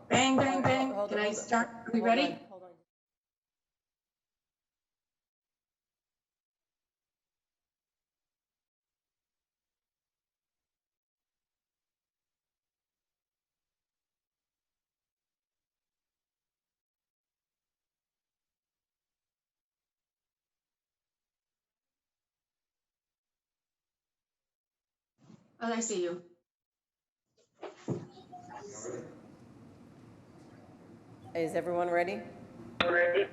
Bang, bang, bang. Hold Can on, I hold on. start? Are we Hold ready? on, hold on. Oh, I see you. Is everyone ready? All right,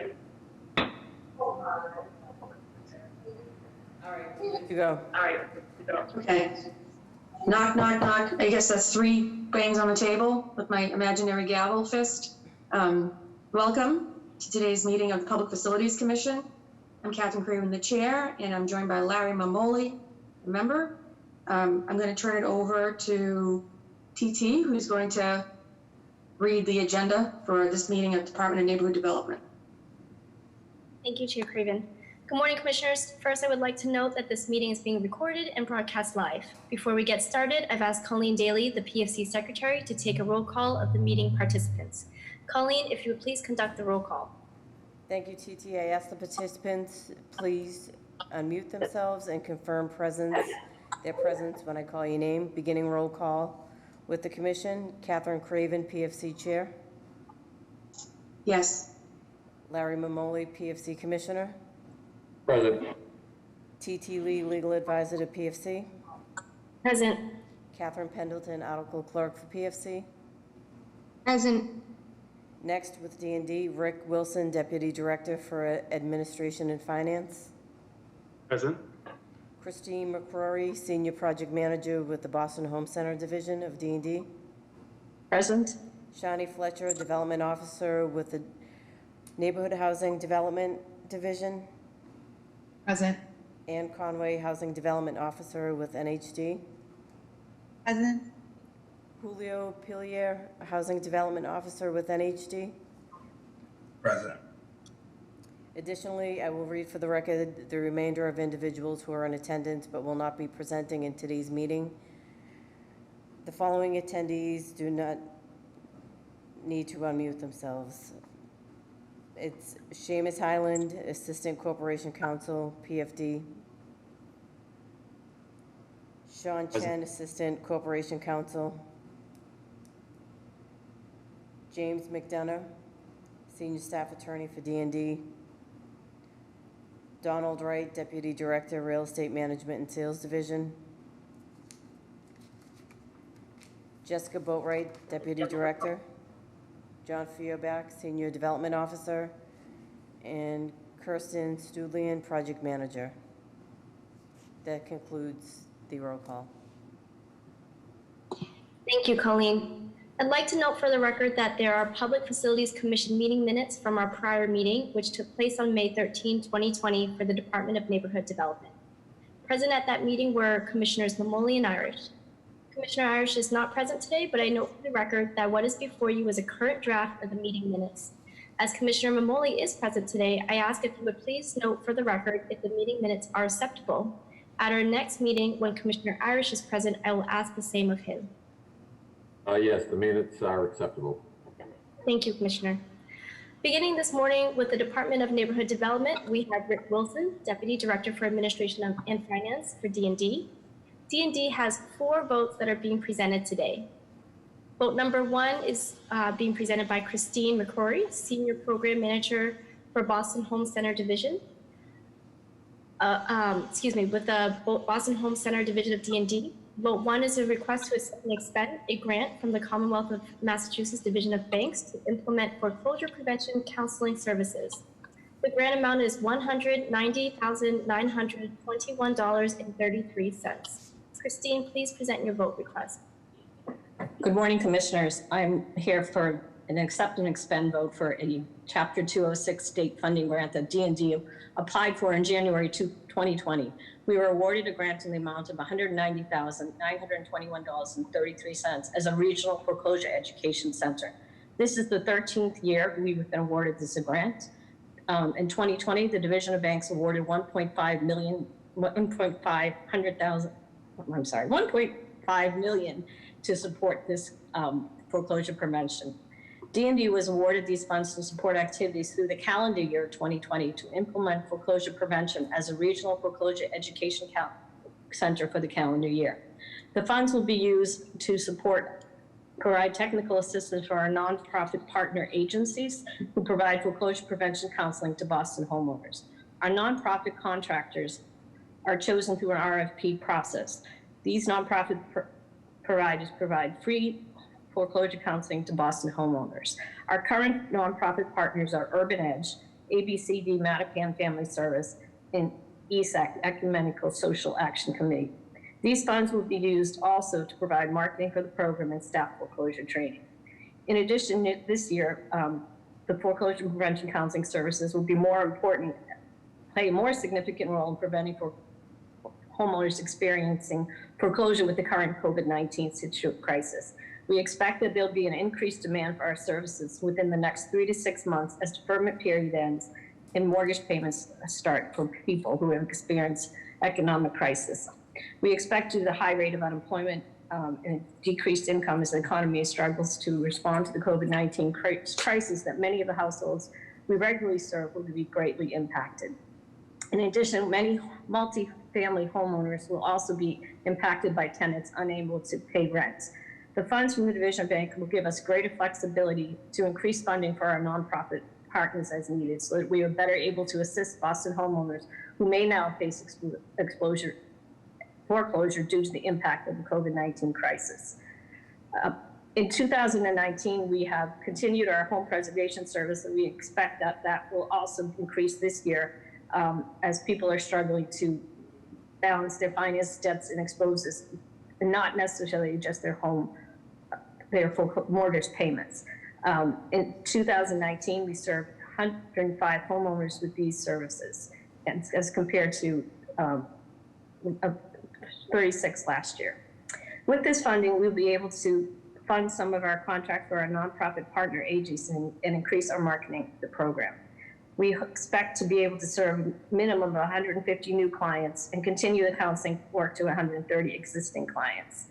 you go. Okay. Knock, knock, knock. I guess that's 3 bangs on the table with my imaginary gavel fist. Welcome to today's meeting of the Public Facilities Commission. I'm Catherine Craven, the chair, and I'm joined by Larry Mamoli, the member. I'm going to turn it over to TT, who's going to read the agenda for this meeting of Department of Neighborhood Development. Thank you, Chair Craven. Good morning, Commissioners. First, I would like to note that this meeting is being recorded and broadcast live. Before we get started, I've asked Colleen Daly, the PFC Secretary, to take a roll call of the meeting participants. Colleen, if you would please conduct the roll call. Thank you, TT. I ask the participants, please unmute themselves and confirm their presence when I call your name. Beginning roll call with the Commission. Catherine Craven, PFC Chair. Yes. Larry Mamoli, PFC Commissioner. Present. TT Lee, Legal Advisor to PFC. Present. Catherine Pendleton, Article Clerk for PFC. Present. Next, with D&D, Rick Wilson, Deputy Director for Administration and Finance. Present. Christine McCrory, Senior Project Manager with the Boston Home Center Division of D&D. Present. Shani Fletcher, Development Officer with the Neighborhood Housing Development Division. Present. Ann Conway, Housing Development Officer with NHD. Present. Julio Pillier, Housing Development Officer with NHD. Present. Additionally, I will read for the record the remainder of individuals who are in attendance but will not be presenting in today's meeting. The following attendees do not need to unmute themselves. It's Seamus Highland, Assistant Corporation Counsel, PFD. Sean Chen, Assistant Corporation Counsel. James McDonough, Senior Staff Attorney for D&D. Donald Wright, Deputy Director, Real Estate Management and Sales Division. Jessica Boatwright, Deputy Director. John Feuerbach, Senior Development Officer. And Kirsten Studlian, Project Manager. That concludes the roll call. Thank you, Colleen. I'd like to note for the record that there are Public Facilities Commission meeting minutes from our prior meeting, which took place on May 13, 2020 for the Department of Neighborhood Development. Present at that meeting were Commissioners Mamoli and Irish. Commissioner Irish is not present today, but I note for the record that what is before you is a current draft of the meeting minutes. As Commissioner Mamoli is present today, I ask if you would please note for the record if the meeting minutes are acceptable. At our next meeting, when Commissioner Irish is present, I will ask the same of him. Yes, the minutes are acceptable. Thank you, Commissioner. Beginning this morning with the Department of Neighborhood Development, we have Rick Wilson, Deputy Director for Administration and Finance for D&D. D&D has 4 votes that are being presented today. Vote number 1 is being presented by Christine McCrory, Senior Program Manager for Boston Home Center Division. With the Boston Home Center Division of D&D. Vote 1 is a request to accept and expend a grant from the Commonwealth of Massachusetts Division of Banks to implement foreclosure prevention counseling services. The grant amount is $190,921.33. Christine, please present your vote request. Good morning, Commissioners. I'm here for an accept and expend vote for a Chapter 206 state funding grant that D&D applied for in January 2020. We were awarded a grant in the amount of $190,921.33 as a regional foreclosure education center. This is the 13th year we've been awarded this grant. In 2020, the Division of Banks awarded $1.5 million to support this foreclosure prevention. D&D was awarded these funds to support activities through the calendar year 2020 to implement foreclosure prevention as a regional foreclosure education center for the calendar year. The funds will be used to provide technical assistance for our nonprofit partner agencies who provide foreclosure prevention counseling to Boston homeowners. Our nonprofit contractors are chosen through an RFP process. These nonprofit providers provide free foreclosure counseling to Boston homeowners. Our current nonprofit partners are Urban Edge, ABCD Mattapan Family Service, and ESAC, Ecumenical Social Action Committee. These funds will be used also to provide marketing for the program and staff foreclosure training. In addition, this year, the foreclosure prevention counseling services will be play a more significant role in preventing homeowners experiencing foreclosure with the current COVID-19 crisis. We expect that there'll be an increased demand for our services within the next 3 to 6 months as deferment period ends and mortgage payments start for people who have experienced economic crisis. We expect due to the high rate of unemployment and decreased income as the economy struggles to respond to the COVID-19 crisis that many of the households we regularly serve will be greatly impacted. In addition, many multi-family homeowners will also be impacted by tenants unable to pay rent. The funds from the Division Bank will give us greater flexibility to increase funding for our nonprofit partners as needed so that we are better able to assist Boston homeowners who may now face foreclosure due to the impact of the COVID-19 crisis. In 2019, we have continued our home preservation service, and we expect that that will also increase this year as people are struggling to balance their finance debts and exposes, and not necessarily just their home, their mortgage payments. In 2019, we served 105 homeowners with these services, and as compared to 36 last year. With this funding, we'll be able to fund some of our contract for our nonprofit partner agencies and increase our marketing of the program. We expect to be able to serve a minimum of 150 new clients and continue the counseling work to 130 existing clients.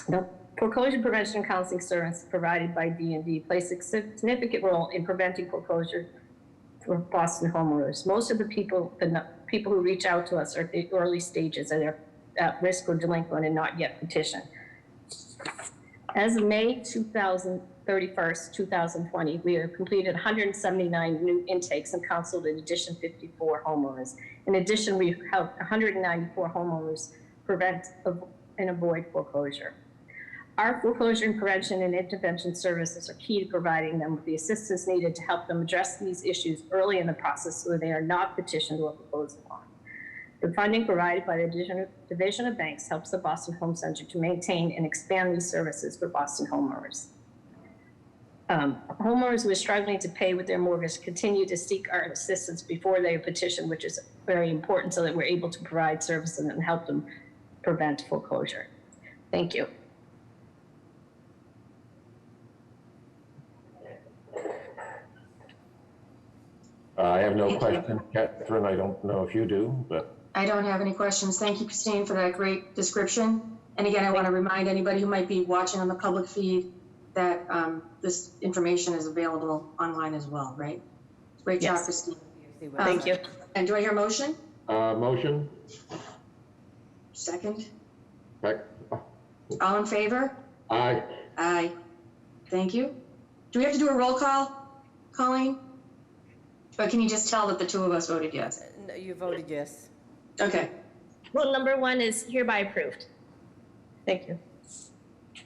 The foreclosure prevention and counseling service provided by D&D plays a significant role in preventing foreclosure for Boston homeowners. Most of the people who reach out to us are at the early stages and they're at risk or delinquent and not yet petitioned. As of May 31st, 2020, we have completed 179 new intakes and counseled an addition 54 homeowners. In addition, we helped 194 homeowners prevent and avoid foreclosure. Our foreclosure and prevention and intervention services are key to providing them with the assistance needed to help them address these issues early in the process so they are not petitioned or foreclosed upon. The funding provided by the Division of Banks helps the Boston Home Center to maintain and expand these services for Boston homeowners. Homeowners who are struggling to pay with their mortgage continue to seek our assistance before they petition, which is very important so that we're able to provide services and help them prevent foreclosure. Thank you. I have no questions, Catherine. I don't know if you do, but. I don't have any questions. Thank you, Christine, for that great description. And again, I want to remind anybody who might be watching on the public feed that this information is available online as well, right? Great job, Yes. Christine. Thank you. And do I hear a motion? Motion? Second? Back. All in favor? Aye. Aye. Thank you. Do we have to do a roll call, Colleen? Or can you just tell that the two of us voted yes? No, you voted yes. Okay. Vote number 1 is hereby approved. Thank you.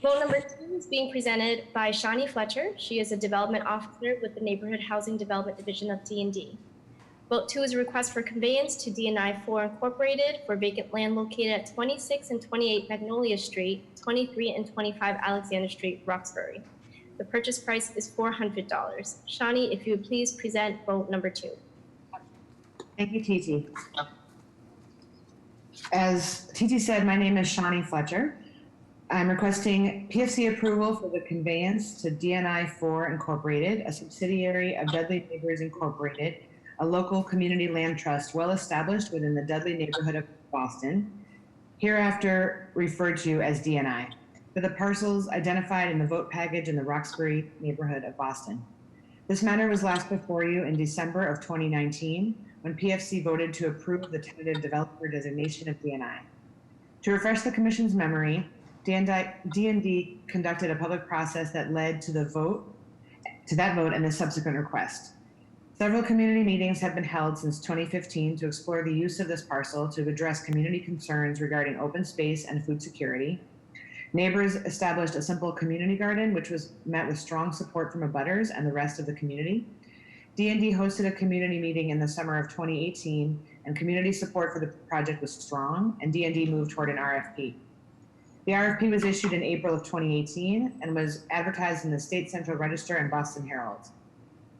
Vote number 2 is being presented by Shawnee Fletcher. She is a development officer with the Neighborhood Housing Development Division of D&D. Vote 2 is a request for conveyance to DNI 4 Incorporated for vacant land located at 26 and 28 Magnolia Street, 23 and 25 Alexander Street, Roxbury. The purchase price is $400. Shawnee, if you would please present vote number 2. Thank you, Titi. As Titi said, my name is Shawnee Fletcher. I'm requesting PFC approval for the conveyance to DNI 4 Incorporated, a subsidiary of Dudley Neighbors Incorporated, a local community land trust well established within the Dudley neighborhood of Boston, hereafter referred to as DNI. for the parcels identified in the vote package in the Roxbury neighborhood of Boston. This matter was last before you in December of 2019 when PFC voted to approve the tentative developer designation of DNI. To refresh the Commission's memory, D&D conducted a public process that led to that vote and the subsequent request. Several community meetings have been held since 2015 to explore the use of this parcel to address community concerns regarding open space and food security. Neighbors established a simple community garden, which was met with strong support from abutters and the rest of the community. D&D hosted a community meeting in the summer of 2018, and community support for the project was strong, and D&D moved toward an RFP. The RFP was issued in April of 2018 and was advertised in the State Central Register and Boston Herald.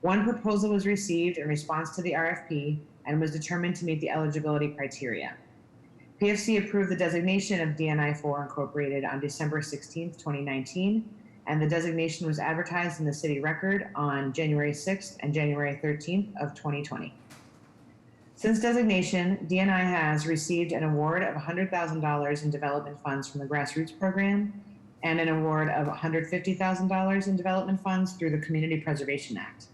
One proposal was received in response to the RFP and was determined to meet the eligibility criteria. PFC approved the designation of DNI4 Incorporated on December 16, 2019, and the designation was advertised in the City Record on January 6th and January 13th of 2020. Since designation, DNI has received an award of $100,000 in development funds from the Grassroots Program and an award of $150,000 in development funds through the Community Preservation Act.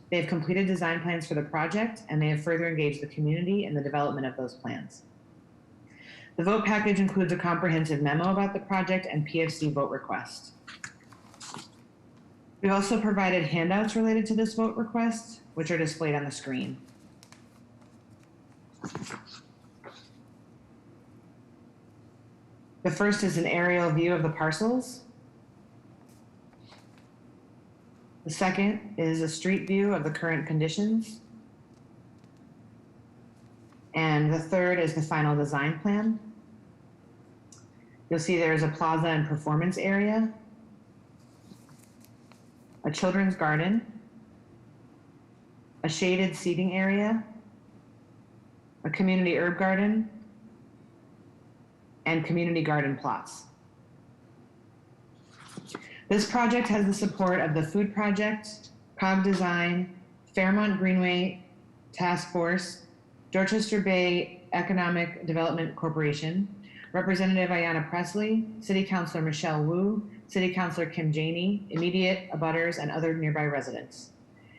They have completed design plans for the project, and they have further engaged the community in the development of those plans. The vote package includes a comprehensive memo about the project and PFC vote request. We've also provided handouts related to this vote request, which are displayed on the screen. The first is an aerial view of the parcels. The second is a street view of the current conditions. And the third is the final design plan. You'll see there's a plaza and performance area, a children's garden, a shaded seating area, a community herb garden, and community garden plots. This project has the support of the Food Project, COG Design, Fairmont Greenway Task Force, Dorchester Bay Economic Development Corporation, Representative Ayanna Presley, City Councilor Michelle Wu, City Councilor Kim Janey, immediate abutters, and other nearby residents.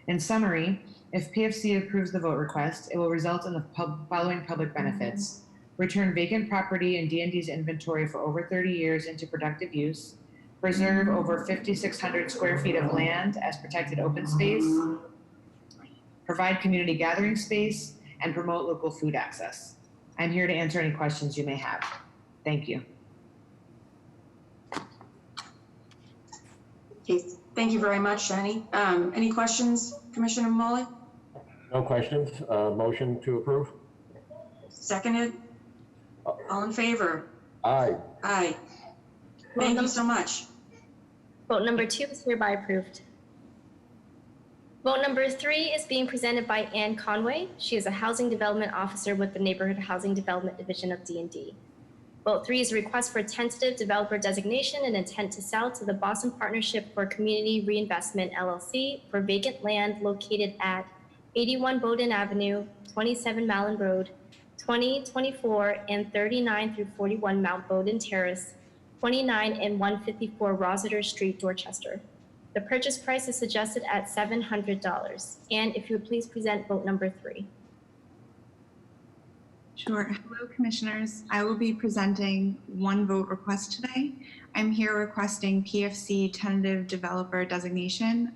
In summary, if PFC approves the vote request, it will result in the following public benefits: return vacant property in D&D's inventory for over 30 years into productive use, preserve over 5,600 square feet of land as protected open space, provide community gathering space, and promote local food access. I'm here to answer any questions you may have. Thank you. Okay, thank you very much, Shani. Any questions, Commissioner Molly? No questions. Motion to approve? Seconded? All in favor? Aye. Aye. Thank you so much. Vote number 2 is hereby approved. Vote number 3 is being presented by Ann Conway. She is a Housing Development Officer with the Neighborhood Housing Development Division of D&D. Vote 3 is a request for tentative developer designation and intent to sell to the Boston Partnership for Community Reinvestment, LLC, for vacant land located at 81 Bowdoin Avenue, 27 Malin Road, 20, 24, and 39 through 41 Mount Bowdoin Terrace, 29 and 154 Rossiter Street, Dorchester. The purchase price is suggested at $700. And if you would please present vote number 3. Sure. Hello, Commissioners. I will be presenting one vote request today. I'm here requesting PFC tentative developer designation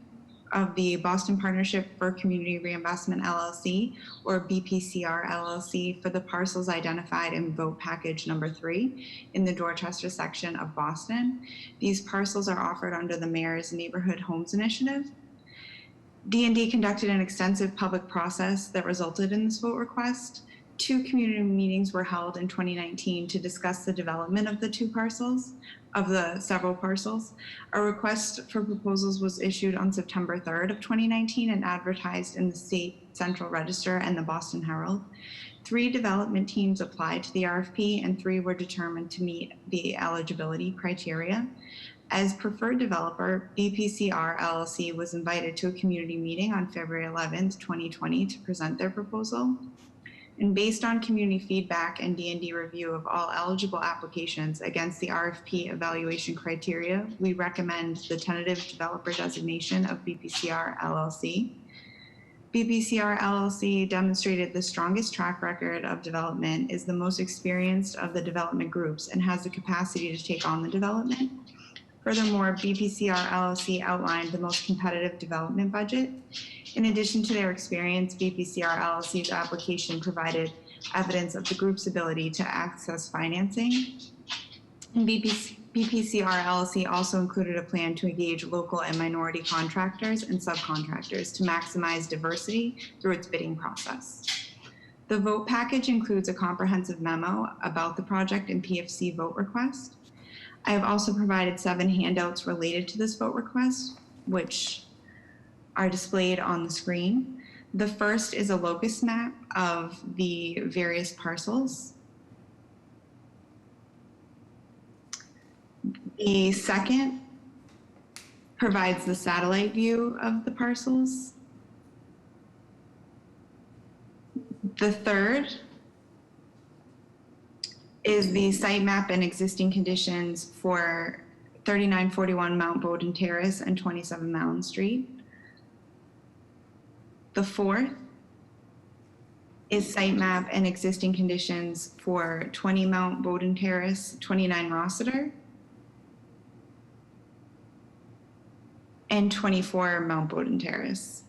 of the Boston Partnership for Community Reinvestment, LLC, or BPCR, LLC, for the parcels identified in vote package number 3 in the Dorchester section of Boston. These parcels are offered under the Mayor's Neighborhood Homes Initiative. D&D conducted an extensive public process that resulted in this vote request. 2 community meetings were held in 2019 to discuss the development of the several parcels. A request for proposals was issued on September 3rd of 2019 and advertised in the State Central Register and the Boston Herald. 3 development teams applied to the RFP and 3 were determined to meet the eligibility criteria. As preferred developer, BPCR LLC was invited to a community meeting on February 11th, 2020 to present their proposal. And based on community feedback and D&D review of all eligible applications against the RFP evaluation criteria, we recommend the tentative developer designation of BPCR LLC. BPCR LLC demonstrated the strongest track record of development, is the most experienced of the development groups, and has the capacity to take on the development. Furthermore, BPCR LLC outlined the most competitive development budget. In addition to their experience, BPCR LLC's application provided evidence of the group's ability to access financing. And BPCR LLC also included a plan to engage local and minority contractors and subcontractors to maximize diversity through its bidding process. The vote package includes a comprehensive memo about the project and PFC vote request. I have also provided 7 handouts related to this vote request, which are displayed on the screen. The first is a locus map of the various parcels. The second provides the satellite view of the parcels. The third is the site map and existing conditions for 3941 Mount Bowden Terrace and 27 Mountain Street. The fourth is site map and existing conditions for 20 Mount Bowden Terrace, 29 Rossiter, and 24 Mount Bowden Terrace.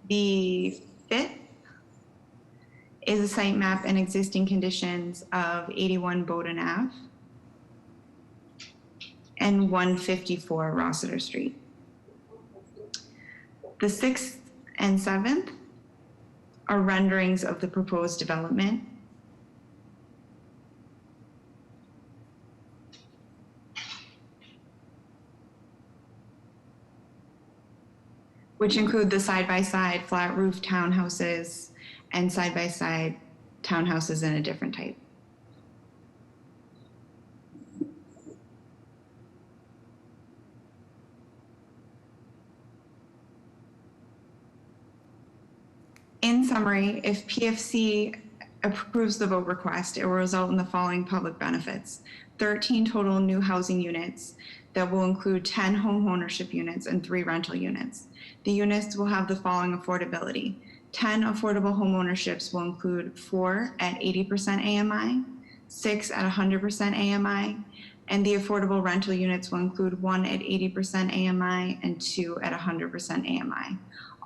The fifth is a site map and existing conditions of 81 Bowden Ave and 154 Rossiter Street. The 6th and 7th are renderings of the proposed development. Which include the side-by-side flat roof townhouses and side-by-side townhouses in a different type. In summary, if PFC approves the vote request, it will result in the following public benefits: 13 total new housing units that will include 10 home ownership units and 3 rental units. The units will have the following affordability: 10 affordable home ownerships will include 4 at 80% AMI, 6 at 100% AMI, and the affordable rental units will include 1 at 80% AMI and 2 at 100% AMI.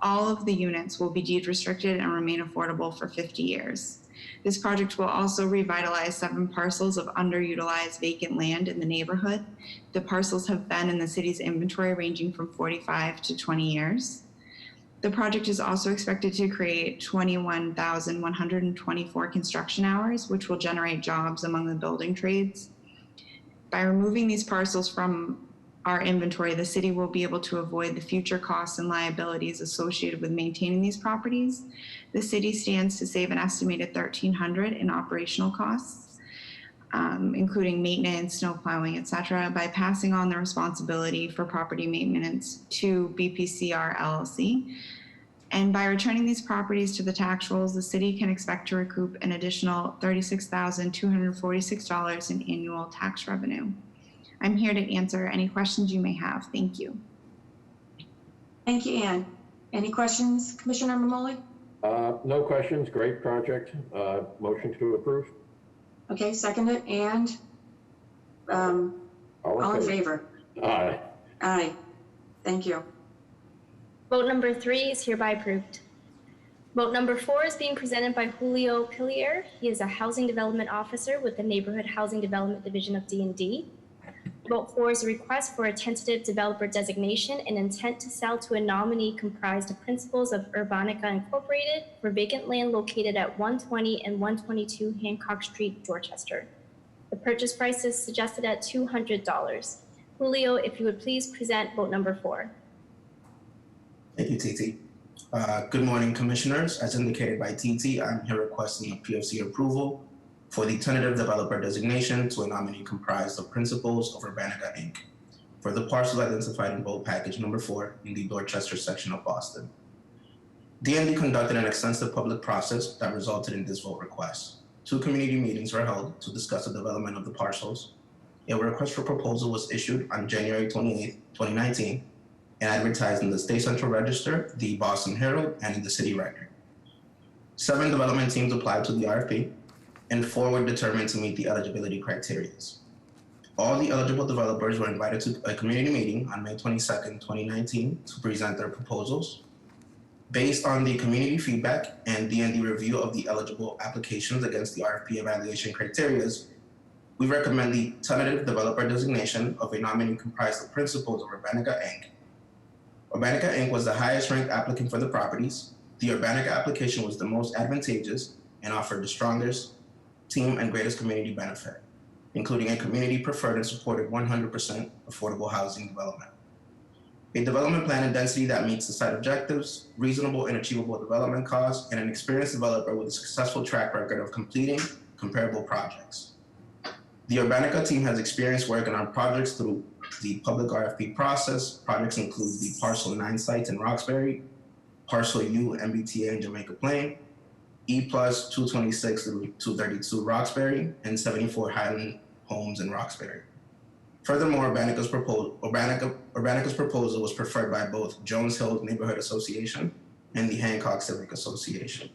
All of the units will be deed restricted and remain affordable for 50 years. This project will also revitalize 7 parcels of underutilized vacant land in the neighborhood. The parcels have been in the city's inventory ranging from 45 to 20 years. The project is also expected to create 21,124 construction hours, which will generate jobs among the building trades. By removing these parcels from our inventory, the city will be able to avoid the future costs and liabilities associated with maintaining these properties. The city stands to save an estimated $1,300 in operational costs, including maintenance, snow plowing, etc., by passing on the responsibility for property maintenance to BPCR LLC. And by returning these properties to the tax rolls, the city can expect to recoup an additional $36,246 in annual tax revenue. I'm here to answer any questions you may have. Thank you. Thank you, Ann. Any questions, Commissioner Mamoli? No questions. Great project. Motion to approve. Okay, seconded, and all in favor? Aye. Aye. Thank you. Vote number 3 is hereby approved. Vote number 4 is being presented by Julio Pillier. He is a housing development officer with the Neighborhood Housing Development Division of D&D. Vote 4 is a request for a tentative developer designation and intent to sell to a nominee comprised of principals of Urbanica Incorporated for vacant land located at 120 and 122 Hancock Street, Dorchester. The purchase price is suggested at $200. Julio, if you would please present vote number 4. Thank you, TT. Good morning, Commissioners. As indicated by TT, I'm here requesting a PFC approval for the tentative developer designation to a nominee comprised of principals of Urbanica Inc. for the parcels identified in vote package number 4 in the Dorchester section of Boston. DND conducted an extensive public process that resulted in this vote request. 2 community meetings were held to discuss the development of the parcels. A request for proposal was issued on January 28, 2019, and advertised in the State Central Register, the Boston Herald, and in the City Record. 7 development teams applied to the RFP, and 4 were determined to meet the eligibility criteria. All the eligible developers were invited to a community meeting on May 22nd, 2019 to present their proposals. Based on the community feedback and DND review of the eligible applications against the RFP evaluation criteria, we recommend the tentative developer designation of a nominee comprised of principals of Urbanica Inc. Urbanica Inc. was the highest ranked applicant for the properties. The Urbanica application was the most advantageous and offered the strongest team and greatest community benefit, including a community preferred and supported 100% affordable housing development. A development plan and density that meets the site objectives, reasonable and achievable development costs, and an experienced developer with a successful track record of completing comparable projects. The Urbanica team has experience working on projects through the public RFP process. Projects include the Parcel 9 sites in Roxbury, Parcel U, MBTA in Jamaica Plain, E plus 226 through 232 Roxbury, and 74 Highland Homes in Roxbury. Furthermore, Urbanica's proposal was preferred by both Jones Hills Neighborhood Association and the Hancock Civic Association.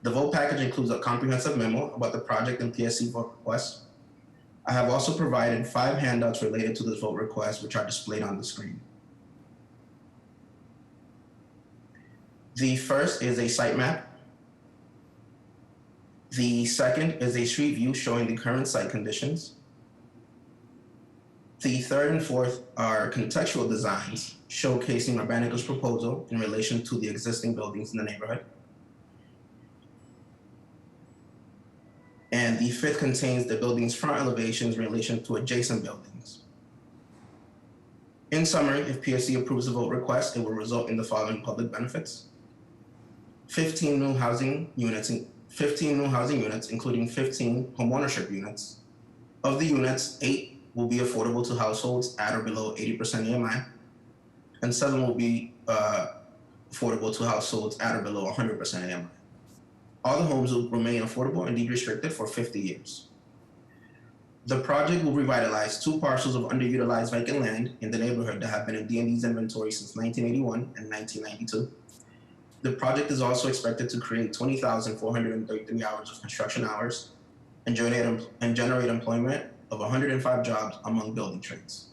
The vote package includes a comprehensive memo about the project and PSC vote request. I have also provided 5 handouts related to this vote request, which are displayed on the screen. The first is a site map. The second is a street view showing the current site conditions. The third and fourth are contextual designs showcasing Urbanica's proposal in relation to the existing buildings in the neighborhood. And the fifth contains the building's front elevations in relation to adjacent buildings. In summary, if PSC approves the vote request, it will result in the following public benefits: 15 new housing units, including 15 homeownership units. Of the units, 8 will be affordable to households at or below 80% AMI, and 7 will be affordable to households at or below 100% AMI. All the homes will remain affordable and deed restricted for 50 years. The project will revitalize 2 parcels of underutilized vacant land in the neighborhood that have been in DND's inventory since 1981 and 1992. The project is also expected to create 20,433 hours of construction hours and generate employment of 105 jobs among building trades.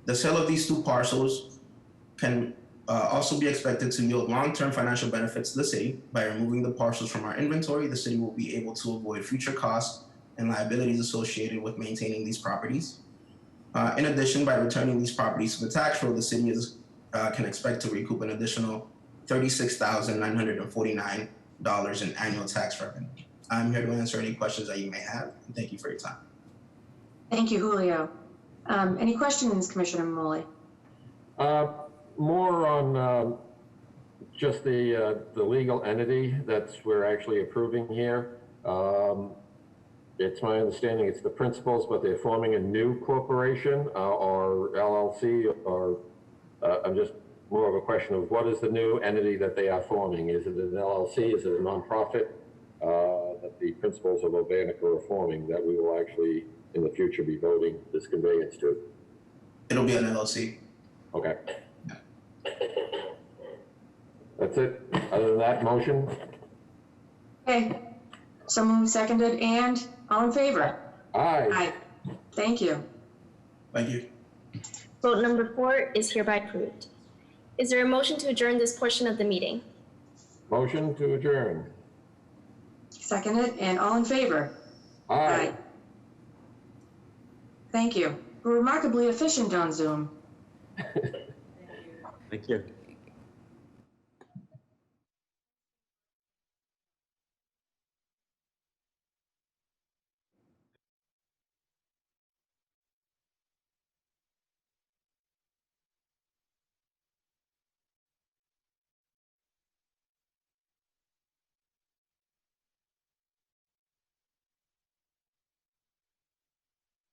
The sale of these 2 parcels can also be expected to yield long-term financial benefits to the city. By removing the parcels from our inventory, the city will be able to avoid future costs and liabilities associated with maintaining these properties. In addition, by returning these properties to the tax roll, the city can expect to recoup an additional $36,949 in annual tax revenue. I'm here to answer any questions that you may have, and thank you for your time. Thank you, Julio. Any questions, Commissioner Mamoli? More on just the legal entity that's we're actually approving here. It's my understanding it's the principals, but they're forming a new corporation or LLC, or I'm just more of a question of what is the new entity that they are forming? Is it an LLC? Is it a nonprofit that the principals of Urbanica are forming that we will actually in the future be voting this conveyance to? It'll be an LLC. Okay. That's it. Other than that, motion? Okay, so moved, seconded, and all in favor? Aye. Aye. Thank you. Thank you. Vote number 4 is hereby approved. Is there a motion to adjourn this portion of the meeting? Motion to adjourn. Seconded, and all in favor? Aye. Thank you. We're remarkably efficient on Zoom. Thank you.